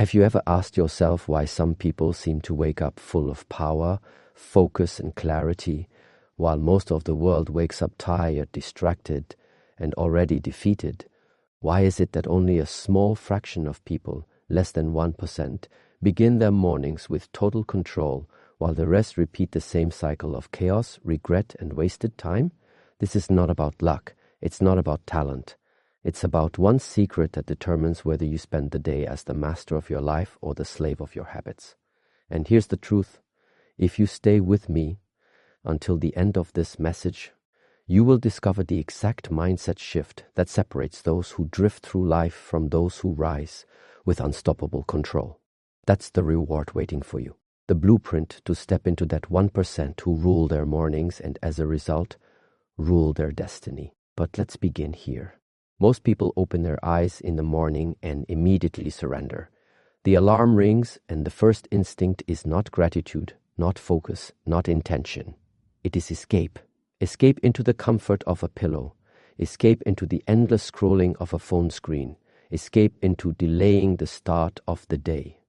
Have you ever asked yourself why some people seem to wake up full of power, focus, and clarity, while most of the world wakes up tired, distracted, and already defeated? Why is it that only a small fraction of people, less than 1%, begin their mornings with total control, while the rest repeat the same cycle of chaos, regret, and wasted time? This is not about luck. It's not about talent. It's about one secret that determines whether you spend the day as the master of your life or the slave of your habits. And here's the truth. If you stay with me until the end of this message, you will discover the exact mindset shift that separates those who drift through life from those who rise with unstoppable control. That's the reward waiting for you. The blueprint to step into that 1% who rule their mornings and as a result, rule their destiny. But let's begin here. Most people open their eyes in the morning and immediately surrender. The alarm rings and the first instinct is not gratitude, not focus, not intention. It is escape. Escape into the comfort of a pillow. Escape into the endless scrolling of a phone screen. Escape into delaying the start of the day.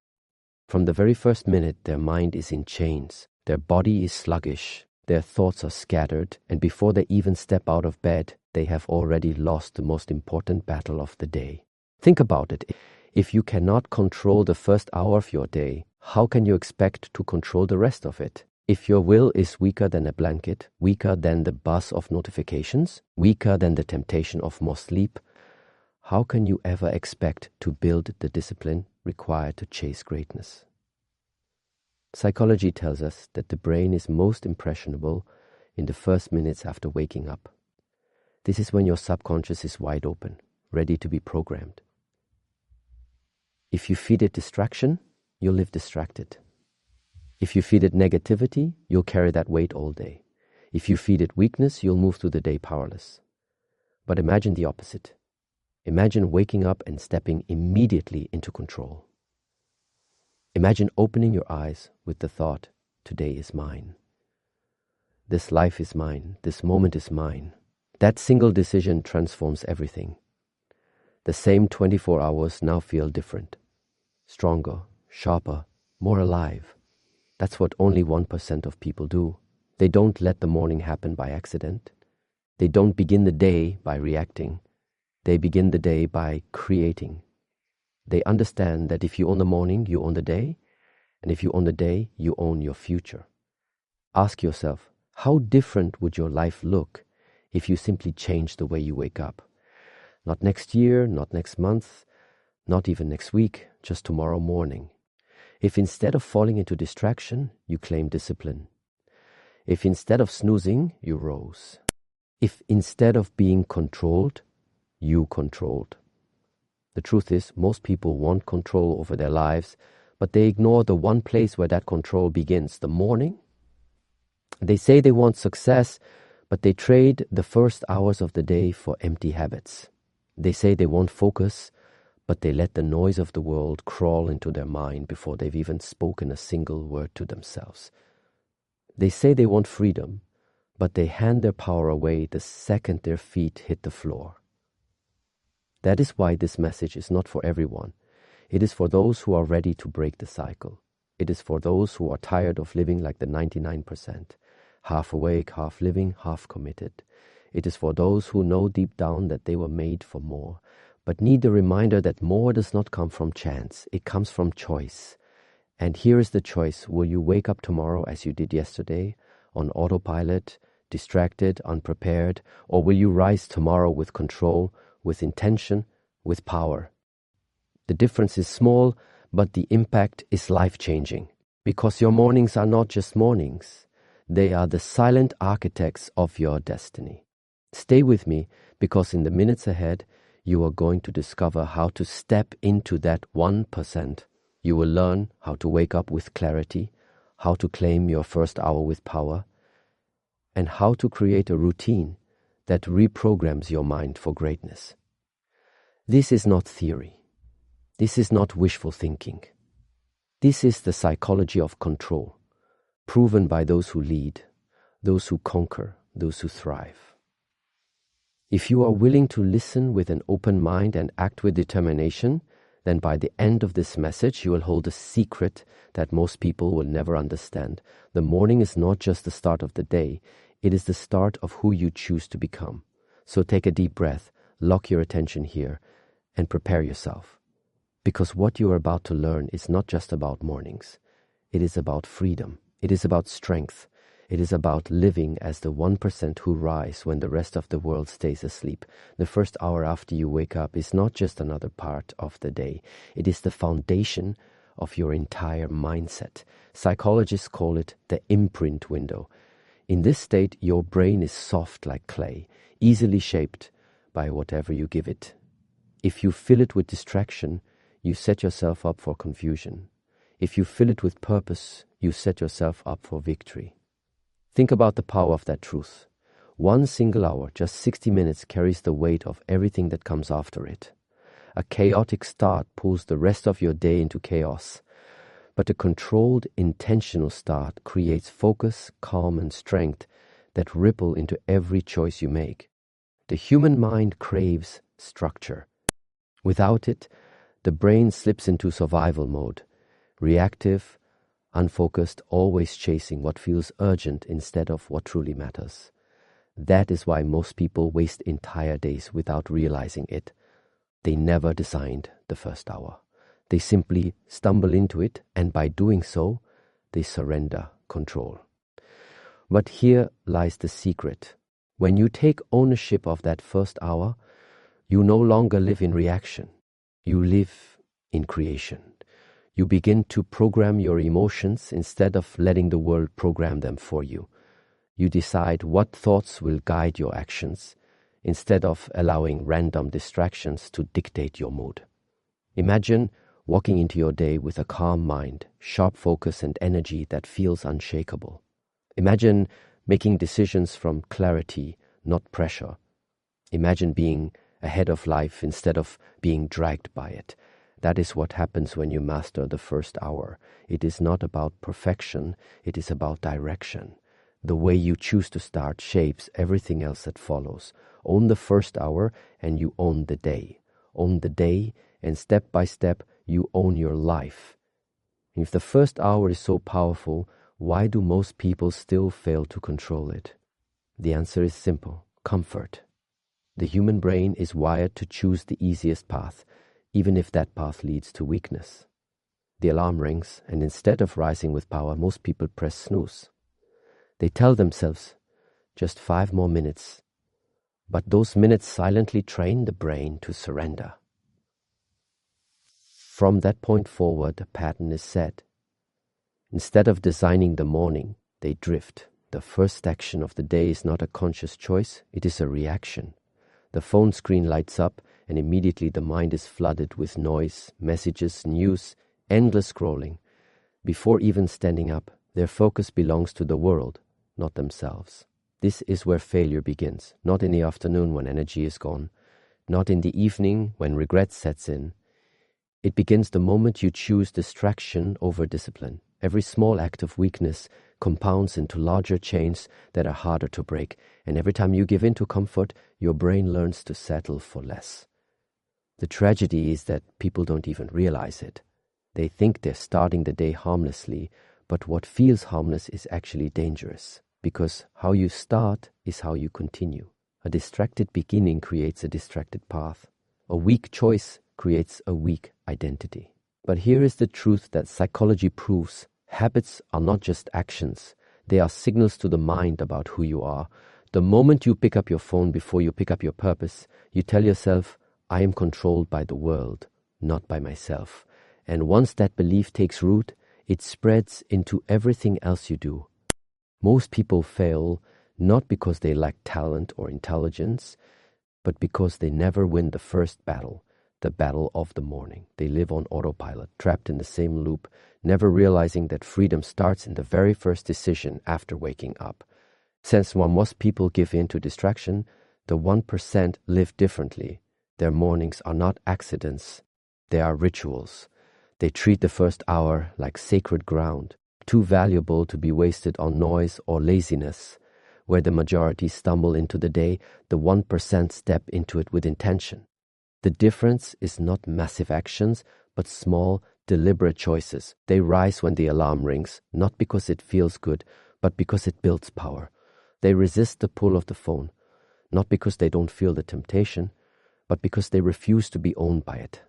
From the very first minute, their mind is in chains. Their body is sluggish. Their thoughts are scattered, and before they even step out of bed, they have already lost the most important battle of the day. Think about it. If you cannot control the first hour of your day, how can you expect to control the rest of it? If your will is weaker than a blanket, weaker than the buzz of notifications, weaker than the temptation of more sleep, how can you ever expect to build the discipline required to chase greatness? Psychology tells us that the brain is most impressionable in the first minutes after waking up. This is when your subconscious is wide open, ready to be programmed. If you feed it distraction, you'll live distracted. If you feed it negativity, you'll carry that weight all day. If you feed it weakness, you'll move through the day powerless. But imagine the opposite. Imagine waking up and stepping immediately into control. Imagine opening your eyes with the thought, today is mine. This life is mine. This moment is mine. That single decision transforms everything. The same 24 hours now feel different, stronger, sharper, more alive. That's what only 1% of people do. They don't let the morning happen by accident. They don't begin the day by reacting. They begin the day by creating. They understand that if you own the morning, you own the day, and if you own the day, you own your future. Ask yourself, how different would your life look if you simply changed the way you wake up? Not next year, not next month, not even next week, just tomorrow morning. If instead of falling into distraction, you claim discipline. If instead of snoozing, you rose. If instead of being controlled, you controlled. The truth is, most people want control over their lives, but they ignore the one place where that control begins, the morning. They say they want success, but they trade the first hours of the day for empty habits. They say they want focus, but they let the noise of the world crawl into their mind before they've even spoken a single word to themselves. They say they want freedom, but they hand their power away the second their feet hit the floor. That is why this message is not for everyone. It is for those who are ready to break the cycle. It is for those who are tired of living like the 99%, half awake, half living, half committed. It is for those who know deep down that they were made for more, but need the reminder that more does not come from chance. It comes from choice. And here is the choice. Will you wake up tomorrow as you did yesterday, on autopilot, distracted, unprepared, or will you rise tomorrow with control, with intention, with power? The difference is small, but the impact is life-changing, because your mornings are not just mornings. They are the silent architects of your destiny. Stay with me, because in the minutes ahead, you are going to discover how to step into that 1%. You will learn how to wake up with clarity, how to claim your first hour with power, and how to create a routine that reprograms your mind for greatness. This is not theory. This is not wishful thinking. This is the psychology of control, proven by those who lead, those who conquer, those who thrive. If you are willing to listen with an open mind and act with determination, then by the end of this message, you will hold a secret that most people will never understand. The morning is not just the start of the day. It is the start of who you choose to become. So take a deep breath, lock your attention here, and prepare yourself. Because what you are about to learn is not just about mornings. It is about freedom. It is about strength. It is about living as the 1% who rise when the rest of the world stays asleep. The first hour after you wake up is not just another part of the day. It is the foundation of your entire mindset. Psychologists call it the imprint window. In this state, your brain is soft like clay, easily shaped by whatever you give it. If you fill it with distraction, you set yourself up for confusion. If you fill it with purpose, you set yourself up for victory. Think about the power of that truth. One single hour, just 60 minutes, carries the weight of everything that comes after it. A chaotic start pulls the rest of your day into chaos. But a controlled, intentional start creates focus, calm, and strength that ripple into every choice you make. The human mind craves structure. Without it, the brain slips into survival mode, reactive, unfocused, always chasing what feels urgent instead of what truly matters. That is why most people waste entire days without realizing it. They never designed the first hour. They simply stumble into it, and by doing so, they surrender control. But here lies the secret. When you take ownership of that first hour, you no longer live in reaction. You live in creation. You begin to program your emotions instead of letting the world program them for you. You decide what thoughts will guide your actions instead of allowing random distractions to dictate your mood. Imagine walking into your day with a calm mind, sharp focus, and energy that feels unshakable. Imagine making decisions from clarity, not pressure. Imagine being ahead of life instead of being dragged by it. That is what happens when you master the first hour. It is not about perfection, it is about direction. The way you choose to start shapes everything else that follows. Own the first hour and you own the day. Own the day, and step by step you own your life. If the first hour is so powerful, why do most people still fail to control it? The answer is simple: comfort. The human brain is wired to choose the easiest path, even if that path leads to weakness. The alarm rings, and instead of rising with power, most people press snooze. They tell themselves, just 5 more minutes. But those minutes silently train the brain to surrender. From that point forward, the pattern is set. Instead of designing the morning, they drift. The first action of the day is not a conscious choice, it is a reaction. The phone screen lights up, and immediately the mind is flooded with noise, messages, news, endless scrolling. Before even standing up, their focus belongs to the world, not themselves. This is where failure begins, not in the afternoon when energy is gone, not in the evening when regret sets in. It begins the moment you choose distraction over discipline. Every small act of weakness compounds into larger chains that are harder to break, and every time you give in to comfort, your brain learns to settle for less. The tragedy is that people don't even realize it. They think they're starting the day harmlessly, but what feels harmless is actually dangerous, because how you start is how you continue. A distracted beginning creates a distracted path. A weak choice creates a weak identity. But here is the truth that psychology proves. Habits are not just actions. They are signals to the mind about who you are. The moment you pick up your phone before you pick up your purpose, you tell yourself, I am controlled by the world, not by myself. And once that belief takes root, it spreads into everything else you do. Most people fail not because they lack talent or intelligence, but because they never win the first battle, the battle of the morning. They live on autopilot, trapped in the same loop, never realizing that freedom starts in the very first decision after waking up. Since when most people give in to distraction, the 1% live differently. Their mornings are not accidents, they are rituals. They treat the first hour like sacred ground, too valuable to be wasted on noise or laziness. Where the majority stumble into the day, the 1% step into it with intention. The difference is not massive actions, but small, deliberate choices. They rise when the alarm rings, not because it feels good, but because it builds power. They resist the pull of the phone, not because they don't feel the temptation, but because they refuse to be owned by it.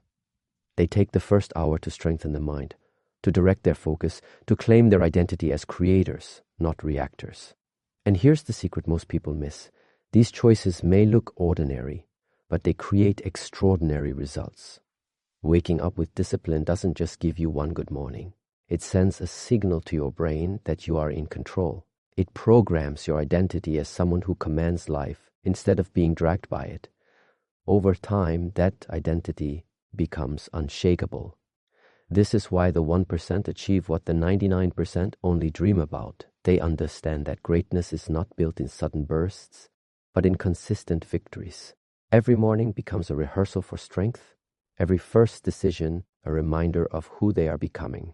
They take the first hour to strengthen the mind, to direct their focus, to claim their identity as creators, not reactors. And here's the secret most people miss. These choices may look ordinary, but they create extraordinary results. Waking up with discipline doesn't just give you one good morning. It sends a signal to your brain that you are in control. It programs your identity as someone who commands life instead of being dragged by it. Over time, that identity becomes unshakable. This is why the 1% achieve what the 99% only dream about. They understand that greatness is not built in sudden bursts, but in consistent victories. Every morning becomes a rehearsal for strength, every first decision a reminder of who they are becoming.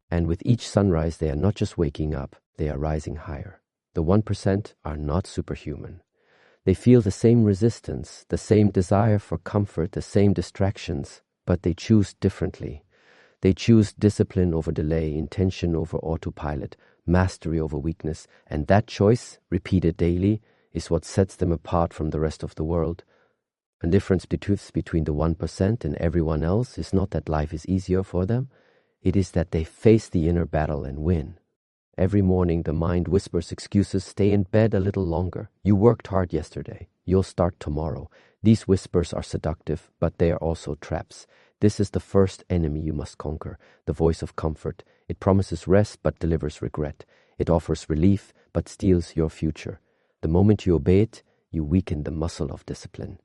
And with each sunrise, they are not just waking up, they are rising higher. The 1% are not superhuman. They feel the same resistance, the same desire for comfort, the same distractions, but they choose differently. They choose discipline over delay, intention over autopilot, mastery over weakness, and that choice, repeated daily, is what sets them apart from the rest of the world. The difference between the 1% and everyone else is not that life is easier for them. It is that they face the inner battle and win. Every morning the mind whispers excuses. Stay in bed a little longer. You worked hard yesterday. You'll start tomorrow. These whispers are seductive, but they are also traps. This is the first enemy you must conquer, the voice of comfort. It promises rest but delivers regret. It offers relief but steals your future. The moment you obey it, you weaken the muscle of discipline.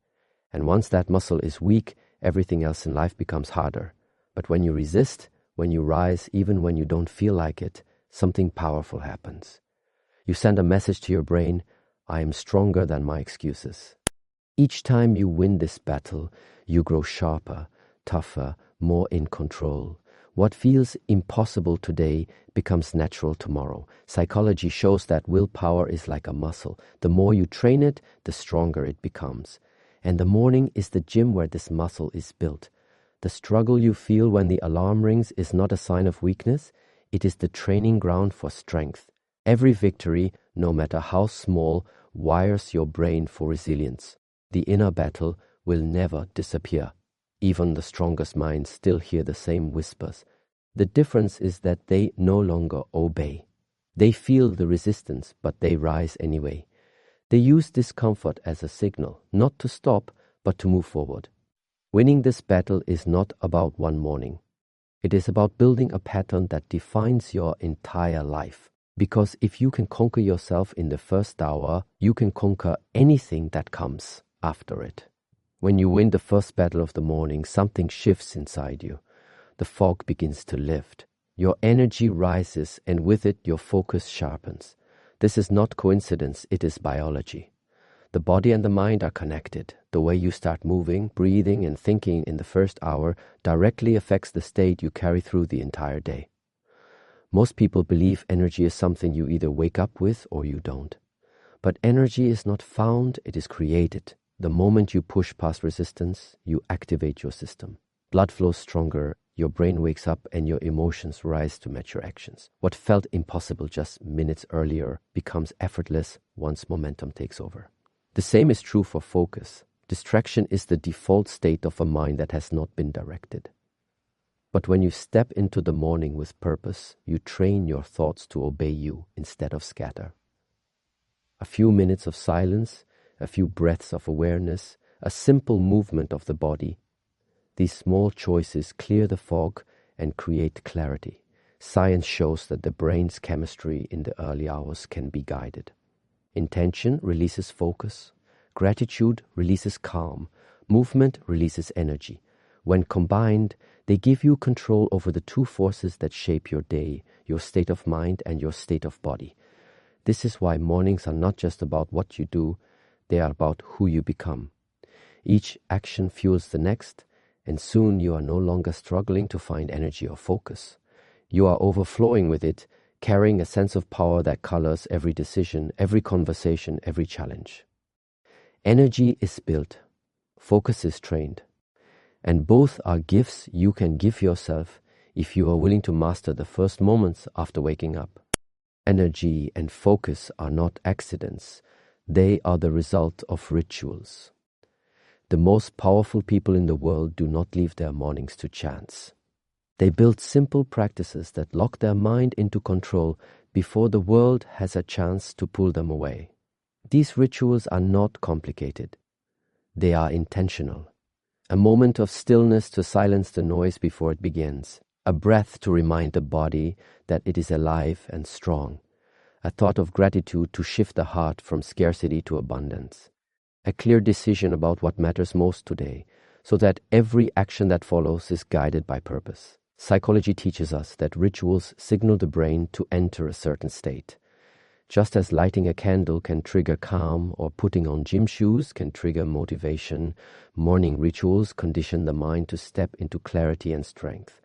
And once that muscle is weak, everything else in life becomes harder. But when you resist, when you rise, even when you don't feel like it, something powerful happens. You send a message to your brain, I am stronger than my excuses. Each time you win this battle, you grow sharper, tougher, more in control. What feels impossible today becomes natural tomorrow. Psychology shows that willpower is like a muscle. The more you train it, the stronger it becomes. And the morning is the gym where this muscle is built. The struggle you feel when the alarm rings is not a sign of weakness. It is the training ground for strength. Every victory, no matter how small, wires your brain for resilience. The inner battle will never disappear. Even the strongest minds still hear the same whispers. The difference is that they no longer obey. They feel the resistance, but they rise anyway. They use discomfort as a signal, not to stop, but to move forward. Winning this battle is not about one morning. It is about building a pattern that defines your entire life. Because if you can conquer yourself in the first hour, you can conquer anything that comes after it. When you win the first battle of the morning, something shifts inside you. The fog begins to lift. Your energy rises, and with it your focus sharpens. This is not coincidence, it is biology. The body and the mind are connected. The way you start moving, breathing, and thinking in the first hour directly affects the state you carry through the entire day. Most people believe energy is something you either wake up with or you don't. But energy is not found, it is created. The moment you push past resistance, you activate your system. Blood flows stronger, your brain wakes up, and your emotions rise to match your actions. What felt impossible just minutes earlier becomes effortless once momentum takes over. The same is true for focus. Distraction is the default state of a mind that has not been directed. But when you step into the morning with purpose, you train your thoughts to obey you instead of scatter. A few minutes of silence, a few breaths of awareness, a simple movement of the body. These small choices clear the fog and create clarity. Science shows that the brain's chemistry in the early hours can be guided. Intention releases focus. Gratitude releases calm. Movement releases energy. When combined, they give you control over the two forces that shape your day, your state of mind and your state of body. This is why mornings are not just about what you do, they are about who you become. Each action fuels the next, and soon you are no longer struggling to find energy or focus. You are overflowing with it, carrying a sense of power that colors every decision, every conversation, every challenge. Energy is built. Focus is trained. And both are gifts you can give yourself if you are willing to master the first moments after waking up. Energy and focus are not accidents. They are the result of rituals. The most powerful people in the world do not leave their mornings to chance. They build simple practices that lock their mind into control before the world has a chance to pull them away. These rituals are not complicated. They are intentional. A moment of stillness to silence the noise before it begins. A breath to remind the body that it is alive and strong. A thought of gratitude to shift the heart from scarcity to abundance. A clear decision about what matters most today, so that every action that follows is guided by purpose. Psychology teaches us that rituals signal the brain to enter a certain state. Just as lighting a candle can trigger calm or putting on gym shoes can trigger motivation, morning rituals condition the mind to step into clarity and strength.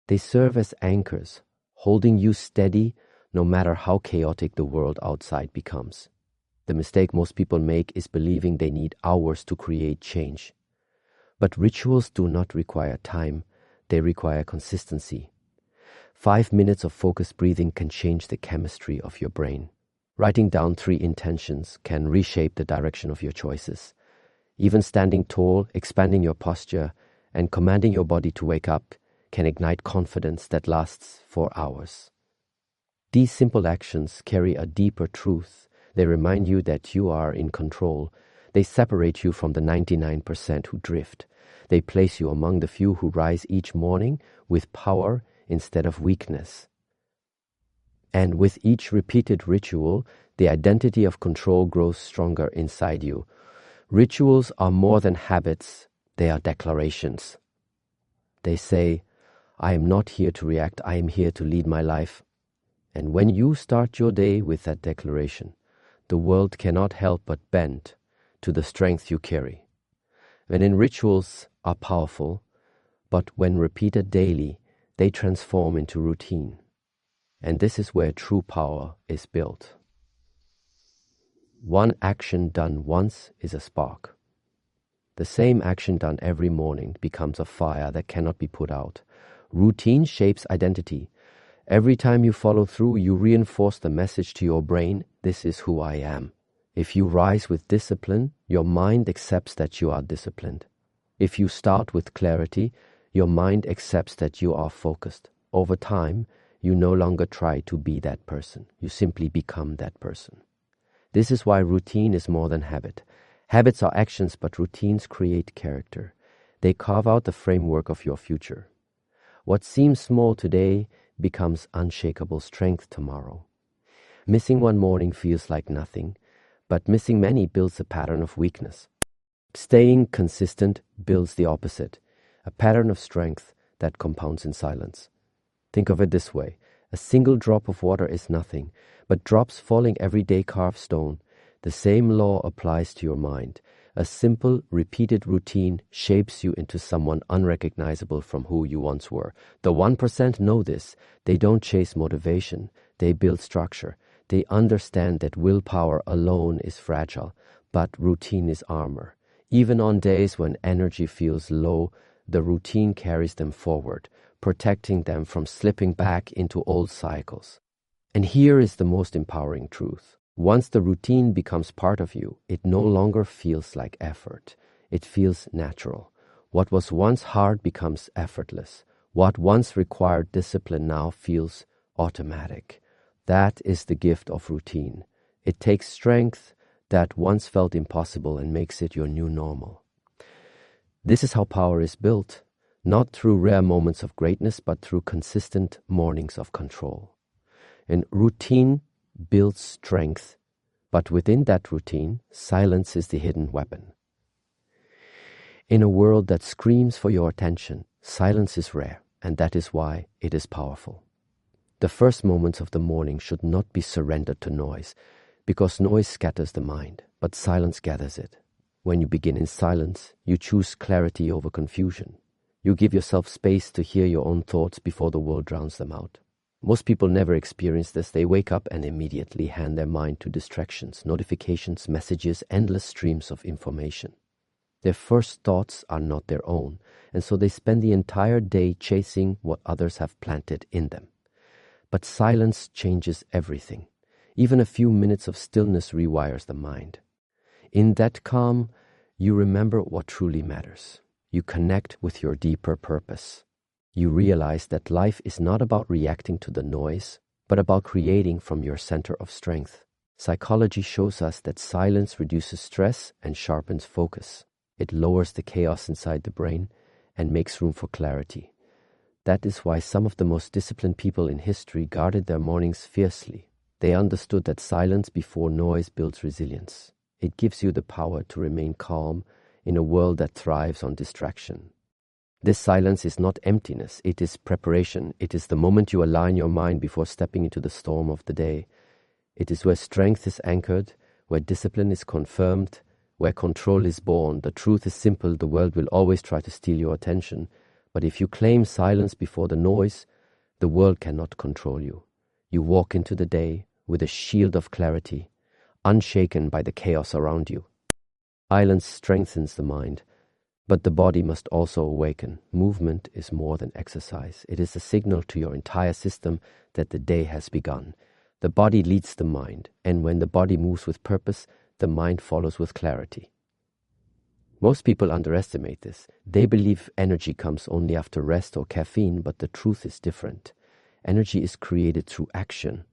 They serve as anchors, holding you steady no matter how chaotic the world outside becomes. The mistake most people make is believing they need hours to create change. But rituals do not require time. They require consistency. 5 minutes of focused breathing can change the chemistry of your brain. Writing down 3 intentions can reshape the direction of your choices. Even standing tall, expanding your posture, and commanding your body to wake up can ignite confidence that lasts for hours. These simple actions carry a deeper truth. They remind you that you are in control. They separate you from the 99% who drift. They place you among the few who rise each morning with power instead of weakness. And with each repeated ritual, the identity of control grows stronger inside you. Rituals are more than habits, they are declarations. They say, I am not here to react, I am here to lead my life. And when you start your day with that declaration, the world cannot help but bend to the strength you carry. And rituals are powerful, but when repeated daily, they transform into routine. And this is where true power is built. One action done once is a spark. The same action done every morning becomes a fire that cannot be put out. Routine shapes identity. Every time you follow through, you reinforce the message to your brain, this is who I am. If you rise with discipline, your mind accepts that you are disciplined. If you start with clarity, your mind accepts that you are focused. Over time, you no longer try to be that person. You simply become that person. This is why routine is more than habit. Habits are actions, but routines create character. They carve out the framework of your future. What seems small today becomes unshakable strength tomorrow. Missing one morning feels like nothing, but missing many builds a pattern of weakness. Staying consistent builds the opposite, a pattern of strength that compounds in silence. Think of it this way. A single drop of water is nothing, but drops falling every day carve stone. The same law applies to your mind. A simple, repeated routine shapes you into someone unrecognizable from who you once were. The 1% know this. They don't chase motivation. They build structure. They understand that willpower alone is fragile, but routine is armor. Even on days when energy feels low, the routine carries them forward, protecting them from slipping back into old cycles. And here is the most empowering truth. Once the routine becomes part of you, it no longer feels like effort. It feels natural. What was once hard becomes effortless. What once required discipline now feels automatic. That is the gift of routine. It takes strength that once felt impossible and makes it your new normal. This is how power is built, not through rare moments of greatness, but through consistent mornings of control. And routine builds strength, but within that routine, silence is the hidden weapon. In a world that screams for your attention, silence is rare, and that is why it is powerful. The first moments of the morning should not be surrendered to noise, because noise scatters the mind, but silence gathers it. When you begin in silence, you choose clarity over confusion. You give yourself space to hear your own thoughts before the world drowns them out. Most people never experience this. They wake up and immediately hand their mind to distractions, notifications, messages, endless streams of information. Their first thoughts are not their own, and so they spend the entire day chasing what others have planted in them. But silence changes everything. Even a few minutes of stillness rewires the mind. In that calm, you remember what truly matters. You connect with your deeper purpose. You realize that life is not about reacting to the noise, but about creating from your center of strength. Psychology shows us that silence reduces stress and sharpens focus. It lowers the chaos inside the brain and makes room for clarity. That is why some of the most disciplined people in history guarded their mornings fiercely. They understood that silence before noise builds resilience. It gives you the power to remain calm in a world that thrives on distraction. This silence is not emptiness, it is preparation. It is the moment you align your mind before stepping into the storm of the day. It is where strength is anchored, where discipline is confirmed, where control is born. The truth is simple: the world will always try to steal your attention. But if you claim silence before the noise, the world cannot control you. You walk into the day with a shield of clarity, unshaken by the chaos around you. Silence strengthens the mind, but the body must also awaken. Movement is more than exercise. It is a signal to your entire system that the day has begun. The body leads the mind, and when the body moves with purpose, the mind follows with clarity. Most people underestimate this. They believe energy comes only after rest or caffeine, but the truth is different. Energy is created through action.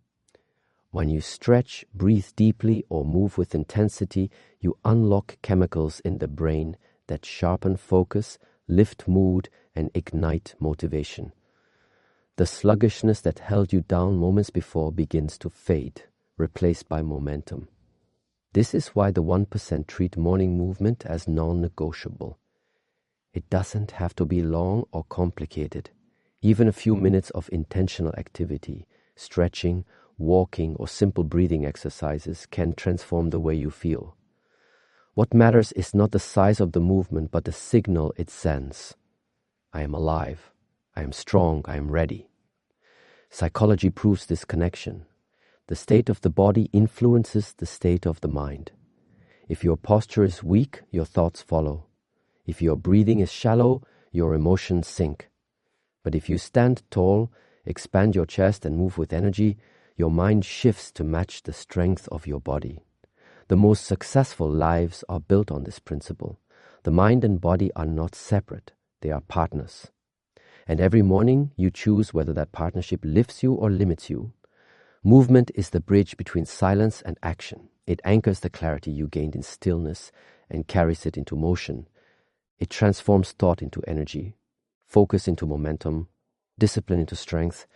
When you stretch, breathe deeply, or move with intensity, you unlock chemicals in the brain that sharpen focus, lift mood, and ignite motivation. The sluggishness that held you down moments before begins to fade, replaced by momentum. This is why the 1% treat morning movement as non-negotiable. It doesn't have to be long or complicated. Even a few minutes of intentional activity, stretching, walking, or simple breathing exercises can transform the way you feel. What matters is not the size of the movement, but the signal it sends. I am alive. I am strong. I am ready. Psychology proves this connection. The state of the body influences the state of the mind. If your posture is weak, your thoughts follow. If your breathing is shallow, your emotions sink. But if you stand tall, expand your chest, and move with energy, your mind shifts to match the strength of your body. The most successful lives are built on this principle. The mind and body are not separate, they are partners. And every morning you choose whether that partnership lifts you or limits you. Movement is the bridge between silence and action. It anchors the clarity you gained in stillness and carries it into motion. It transforms thought into energy, focus into momentum, discipline into strength.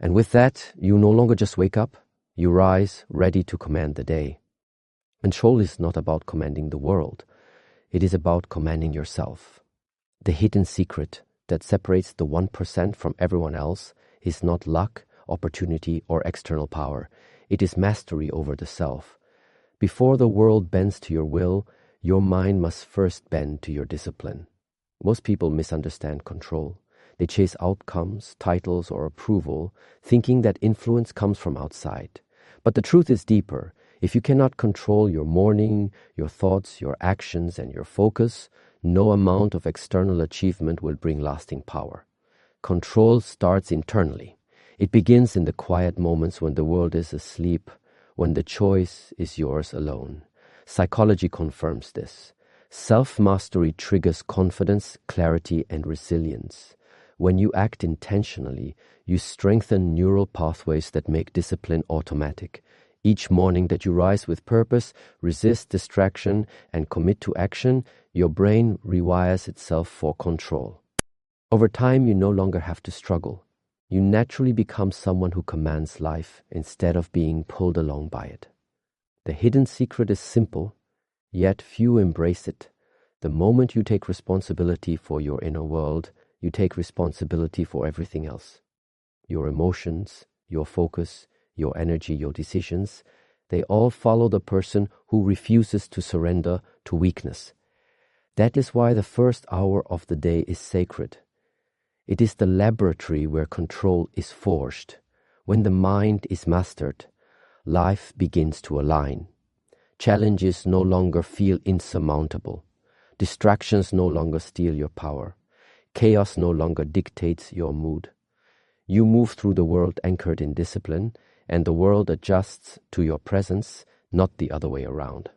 And with that, you no longer just wake up, you rise ready to command the day. Control is not about commanding the world. It is about commanding yourself. The hidden secret that separates the 1% from everyone else is not luck, opportunity, or external power. It is mastery over the self. Before the world bends to your will, your mind must first bend to your discipline. Most people misunderstand control. They chase outcomes, titles, or approval, thinking that influence comes from outside. But the truth is deeper. If you cannot control your morning, your thoughts, your actions, and your focus, no amount of external achievement will bring lasting power. Control starts internally. It begins in the quiet moments when the world is asleep, when the choice is yours alone. Psychology confirms this. Self-mastery triggers confidence, clarity, and resilience. When you act intentionally, you strengthen neural pathways that make discipline automatic. Each morning that you rise with purpose, resist distraction, and commit to action, your brain rewires itself for control. Over time, you no longer have to struggle. You naturally become someone who commands life instead of being pulled along by it. The hidden secret is simple, yet few embrace it. The moment you take responsibility for your inner world, you take responsibility for everything else. Your emotions, your focus, your energy, your decisions, they all follow the person who refuses to surrender to weakness. That is why the first hour of the day is sacred. It is the laboratory where control is forged. When the mind is mastered, life begins to align. Challenges no longer feel insurmountable. Distractions no longer steal your power. Chaos no longer dictates your mood. You move through the world anchored in discipline, and the world adjusts to your presence, not the other way around.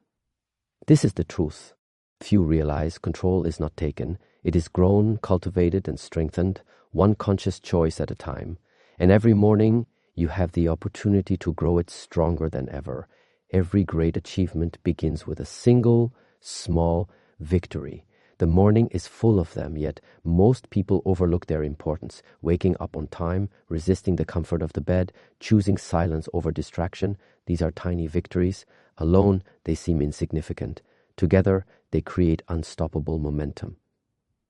This is the truth. Few realize control is not taken. It is grown, cultivated, and strengthened, one conscious choice at a time. And every morning, you have the opportunity to grow it stronger than ever. Every great achievement begins with a single, small victory. The morning is full of them, yet most people overlook their importance. Waking up on time, resisting the comfort of the bed, choosing silence over distraction. These are tiny victories. Alone, they seem insignificant. Together, they create unstoppable momentum.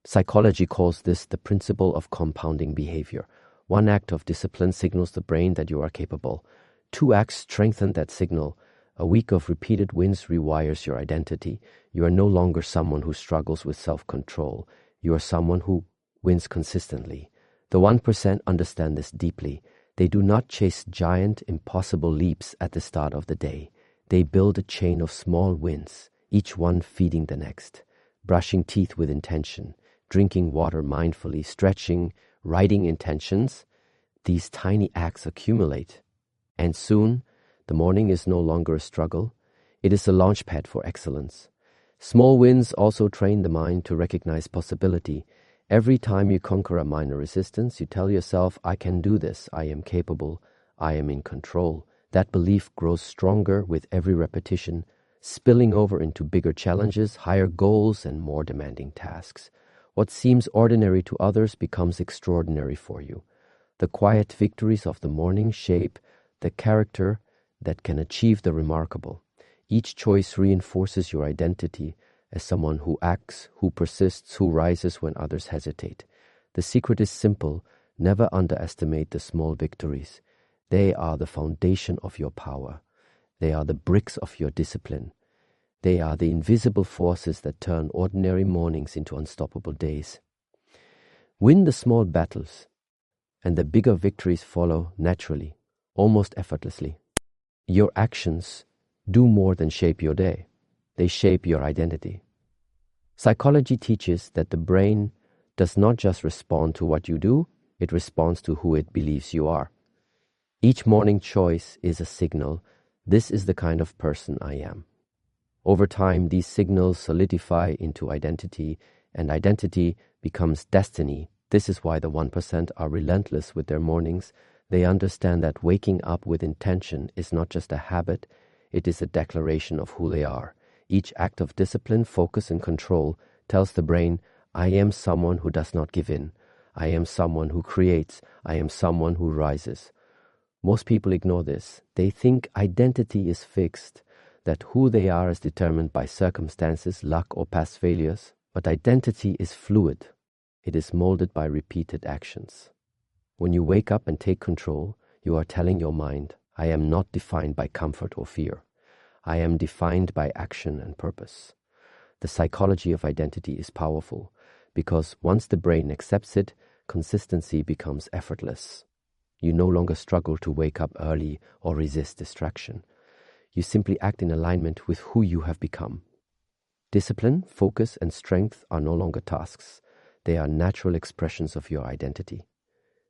Psychology calls this the principle of compounding behavior. One act of discipline signals the brain that you are capable. 2 acts strengthen that signal. A week of repeated wins rewires your identity. You are no longer someone who struggles with self-control. You are someone who wins consistently. The 1% understand this deeply. They do not chase giant, impossible leaps at the start of the day. They build a chain of small wins, each one feeding the next. Brushing teeth with intention, drinking water mindfully, stretching, writing intentions. These tiny acts accumulate. And soon, the morning is no longer a struggle. It is a launchpad for excellence. Small wins also train the mind to recognize possibility. Every time you conquer a minor resistance, you tell yourself, I can do this, I am capable, I am in control. That belief grows stronger with every repetition, spilling over into bigger challenges, higher goals, and more demanding tasks. What seems ordinary to others becomes extraordinary for you. The quiet victories of the morning shape the character that can achieve the remarkable. Each choice reinforces your identity as someone who acts, who persists, who rises when others hesitate. The secret is simple. Never underestimate the small victories. They are the foundation of your power. They are the bricks of your discipline. They are the invisible forces that turn ordinary mornings into unstoppable days. Win the small battles, and the bigger victories follow naturally, almost effortlessly. Your actions do more than shape your day. They shape your identity. Psychology teaches that the brain does not just respond to what you do, it responds to who it believes you are. Each morning choice is a signal. This is the kind of person I am. Over time, these signals solidify into identity, and identity becomes destiny. This is why the 1% are relentless with their mornings. They understand that waking up with intention is not just a habit, it is a declaration of who they are. Each act of discipline, focus, and control tells the brain, I am someone who does not give in. I am someone who creates. I am someone who rises. Most people ignore this. They think identity is fixed, that who they are is determined by circumstances, luck, or past failures. But identity is fluid. It is molded by repeated actions. When you wake up and take control, you are telling your mind, I am not defined by comfort or fear. I am defined by action and purpose. The psychology of identity is powerful because once the brain accepts it, consistency becomes effortless. You no longer struggle to wake up early or resist distraction. You simply act in alignment with who you have become. Discipline, focus, and strength are no longer tasks. They are natural expressions of your identity.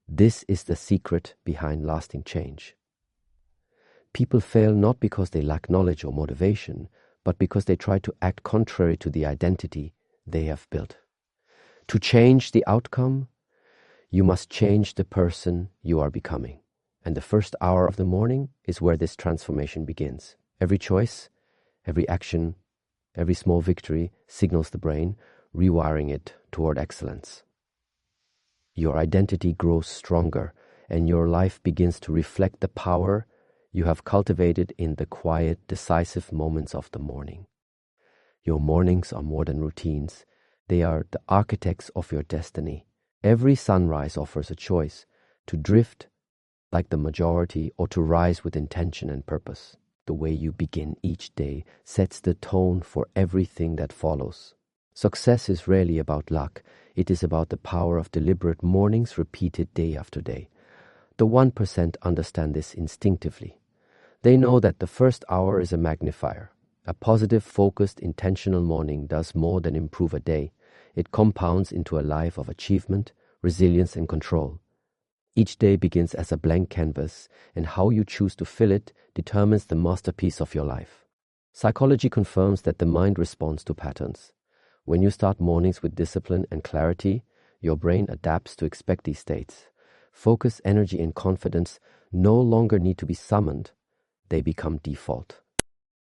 This is the secret behind lasting change. People fail not because they lack knowledge or motivation, but because they try to act contrary to the identity they have built. To change the outcome, you must change the person you are becoming. And the first hour of the morning is where this transformation begins. Every choice, every action, every small victory signals the brain, rewiring it toward excellence. Your identity grows stronger, and your life begins to reflect the power you have cultivated in the quiet, decisive moments of the morning. Your mornings are more than routines. They are the architects of your destiny. Every sunrise offers a choice to drift like the majority or to rise with intention and purpose. The way you begin each day sets the tone for everything that follows. Success is rarely about luck. It is about the power of deliberate mornings repeated day after day. The 1% understand this instinctively. They know that the first hour is a magnifier. A positive, focused, intentional morning does more than improve a day. It compounds into a life of achievement, resilience, and control. Each day begins as a blank canvas, and how you choose to fill it determines the masterpiece of your life. Psychology confirms that the mind responds to patterns. When you start mornings with discipline and clarity, your brain adapts to expect these states. Focus, energy, and confidence no longer need to be summoned. They become default.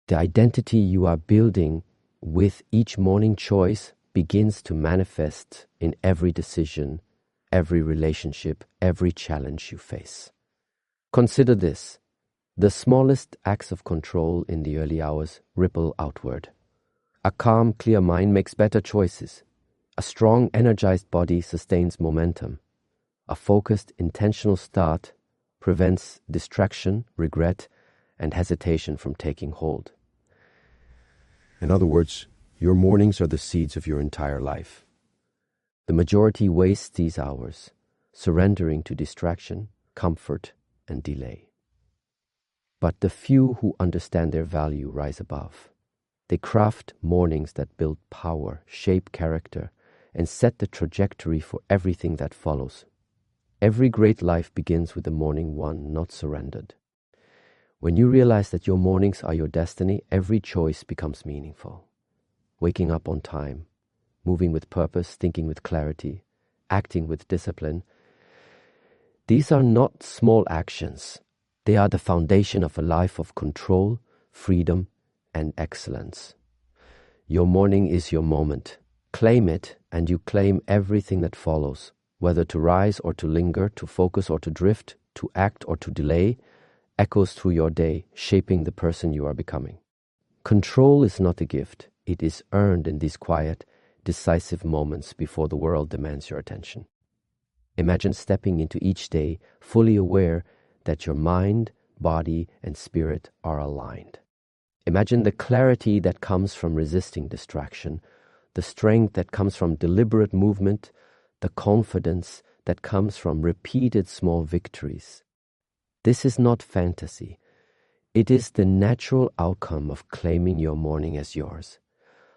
The identity you are building with each morning choice begins to manifest in every decision, every relationship, every challenge you face. Consider this. The smallest acts of control in the early hours ripple outward. A calm, clear mind makes better choices. A strong, energized body sustains momentum. A focused, intentional start prevents distraction, regret, and hesitation from taking hold. In other words, your mornings are the seeds of your entire life. The majority wastes these hours, surrendering to distraction, comfort, and delay. But the few who understand their value rise above. They craft mornings that build power, shape character, and set the trajectory for everything that follows. Every great life begins with the morning won, not surrendered. When you realize that your mornings are your destiny, every choice becomes meaningful. Waking up on time, moving with purpose, thinking with clarity, acting with discipline. These are not small actions. They are the foundation of a life of control, freedom, and excellence. Your morning is your moment. Claim it, and you claim everything that follows, whether to rise or to linger, to focus or to drift, to act or to delay, echoes through your day, shaping the person you are becoming. Control is not a gift. It is earned in these quiet, decisive moments before the world demands your attention. Imagine stepping into each day fully aware that your mind, body, and spirit are aligned. Imagine the clarity that comes from resisting distraction, the strength that comes from deliberate movement, the confidence that comes from repeated small victories. This is not fantasy. It is the natural outcome of claiming your morning as yours.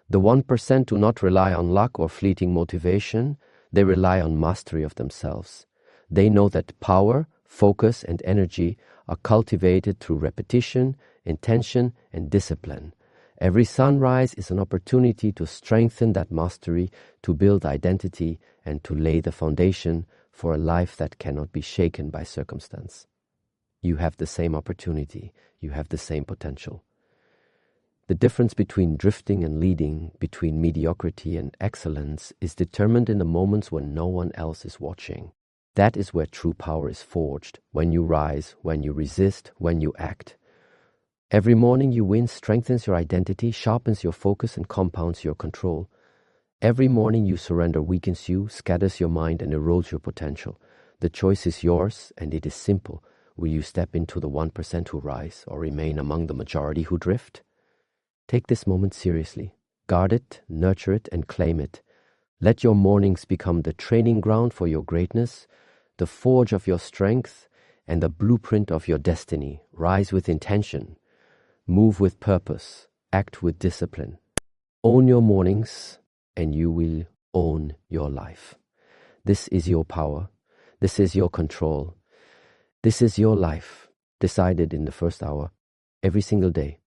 The 1% do not rely on luck or fleeting motivation. They rely on mastery of themselves. They know that power, focus, and energy are cultivated through repetition, intention, and discipline. Every sunrise is an opportunity to strengthen that mastery, to build identity, and to lay the foundation for a life that cannot be shaken by circumstance. You have the same opportunity. You have the same potential. The difference between drifting and leading, between mediocrity and excellence, is determined in the moments when no one else is watching. That is where true power is forged, when you rise, when you resist, when you act. Every morning you win strengthens your identity, sharpens your focus, and compounds your control. Every morning you surrender weakens you, scatters your mind, and erodes your potential. The choice is yours, and it is simple. Will you step into the 1% who rise, or remain among the majority who drift? Take this moment seriously. Guard it, nurture it, and claim it. Let your mornings become the training ground for your greatness, the forge of your strength, and the blueprint of your destiny. Rise with intention. Move with purpose. Act with discipline. Own your mornings, and you will own your life. This is your power. This is your control. This is your life, decided in the first hour, every single day.